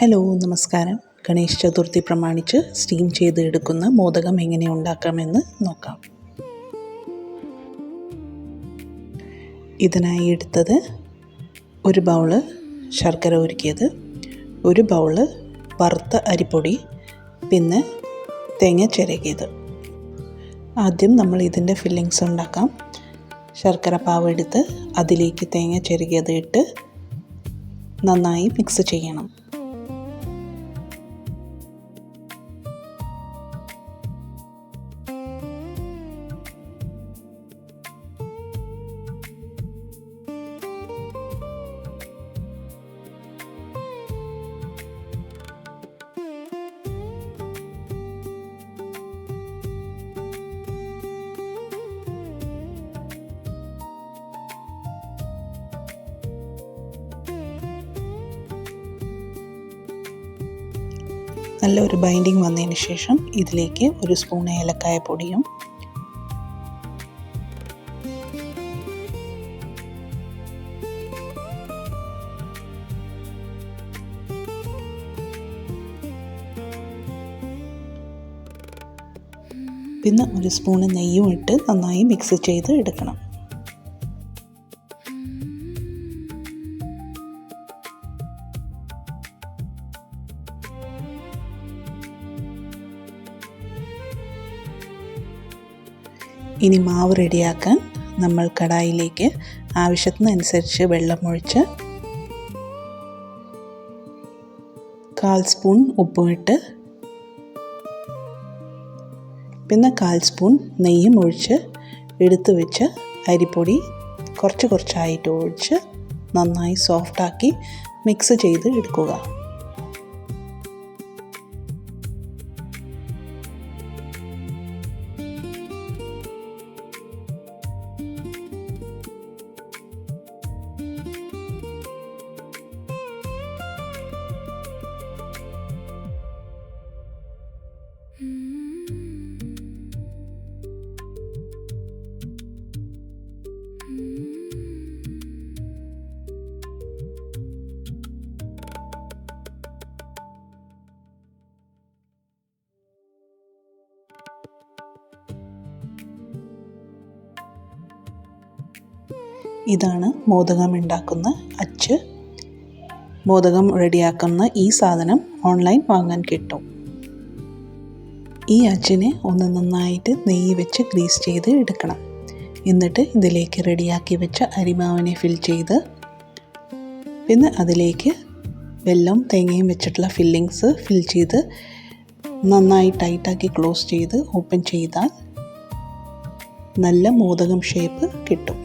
Hello നമസ്കാരം. ഗണേശ ചതുർത്ഥി പ്രമാണിച്ച് steam ചെയ്ത് എടുക്കുന്ന മോദകം എങ്ങനെ ഉണ്ടാക്കാമെന്ന് നോക്കാം. ഇതിനായി എടുത്തത് ഒരു ബൗള് ശർക്കര ഉരുക്കിയത്, ഒരു ബൗള് വറുത്ത അരിപ്പൊടി, പിന്നെ തേങ്ങ ചിരകിയത്. ആദ്യം നമ്മൾ ഇതിൻ്റെ ഫില്ലിങ്സ് ഉണ്ടാക്കാം. ശർക്കര പാവ് എടുത്ത് അതിലേക്ക് തേങ്ങ ചിരകിയത് ഇട്ട് നന്നായി മിക്സ് ചെയ്യണം. നല്ലൊരു ബൈൻഡിങ് വന്നതിന് ശേഷം ഇതിലേക്ക് ഒരു സ്പൂൺ ഏലക്കായ പൊടിയും പിന്നെ ഒരു സ്പൂൺ നെയ്യും ഇട്ട് നന്നായി മിക്സ് ചെയ്ത് എടുക്കണം. ഇനി മാവ് റെഡിയാക്കാൻ നമ്മൾ കടായിലേക്ക് ആവശ്യത്തിനനുസരിച്ച് വെള്ളം ഒഴിച്ച് 1/4 സ്പൂൺ ഉപ്പുമിട്ട് പിന്നെ 1/4 സ്പൂൺ നെയ്യും ഒഴിച്ച് എടുത്തു വെച്ച് അരിപ്പൊടി കുറച്ചായിട്ട് ഒഴിച്ച് നന്നായി സോഫ്റ്റാക്കി മിക്സ് ചെയ്ത് എടുക്കുക. ഇതാണ് മോദകം ഉണ്ടാക്കുന്ന അച്ച്. മോദകം റെഡിയാക്കുന്ന ഈ സാധനം ഓൺലൈൻ വാങ്ങാൻ കിട്ടും. ഈ അച്ചിനെ ഒന്ന് നന്നായിട്ട് നെയ്യ് വെച്ച് ഗ്രീസ് ചെയ്ത് എടുക്കണം. എന്നിട്ട് ഇതിലേക്ക് റെഡിയാക്കി വെച്ച അരിമാവിനെ ഫിൽ ചെയ്ത് പിന്നെ അതിലേക്ക് വെല്ലം തേങ്ങയും വെച്ചിട്ടുള്ള ഫില്ലിങ്സ് ഫിൽ ചെയ്ത് നന്നായി ടൈറ്റാക്കി ക്ലോസ് ചെയ്ത് ഓപ്പൺ ചെയ്താൽ നല്ല മോദകം ഷേപ്പ് കിട്ടും.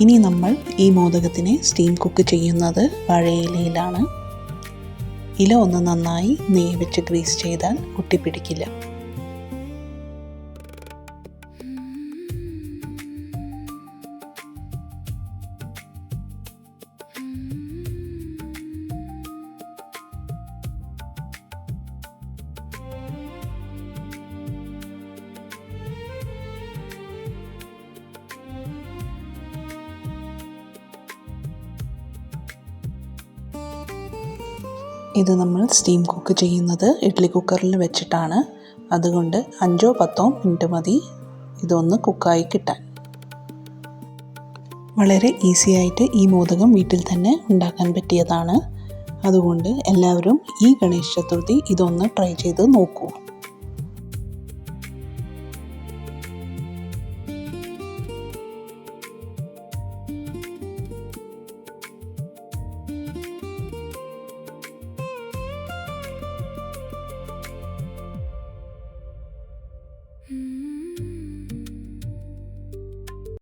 ഇനി നമ്മൾ ഈ മോദകത്തിനെ സ്റ്റീം കുക്ക് ചെയ്യുന്നത് വാഴയിലയിലാണ്. ഇല ഒന്ന് നന്നായി നെയ്യ് വെച്ച് ഗ്രീസ് ചെയ്താൽ ഒട്ടിപ്പിടിക്കില്ല. ഇത് നമ്മൾ സ്റ്റീം കുക്ക് ചെയ്യുന്നത് ഇഡ്ഡലി കുക്കറിൽ വെച്ചിട്ടാണ്. അതുകൊണ്ട് 5-10 മിനിറ്റ് മതി ഇതൊന്ന് കുക്കായി കിട്ടാൻ. വളരെ ഈസി ആയിട്ട് ഈ മോദകം വീട്ടിൽ തന്നെ ഉണ്ടാക്കാൻ പറ്റിയതാണ്. അതുകൊണ്ട് എല്ലാവരും ഈ ഗണേശ ചതുർത്ഥി ഇതൊന്ന് ട്രൈ ചെയ്ത് നോക്കൂ.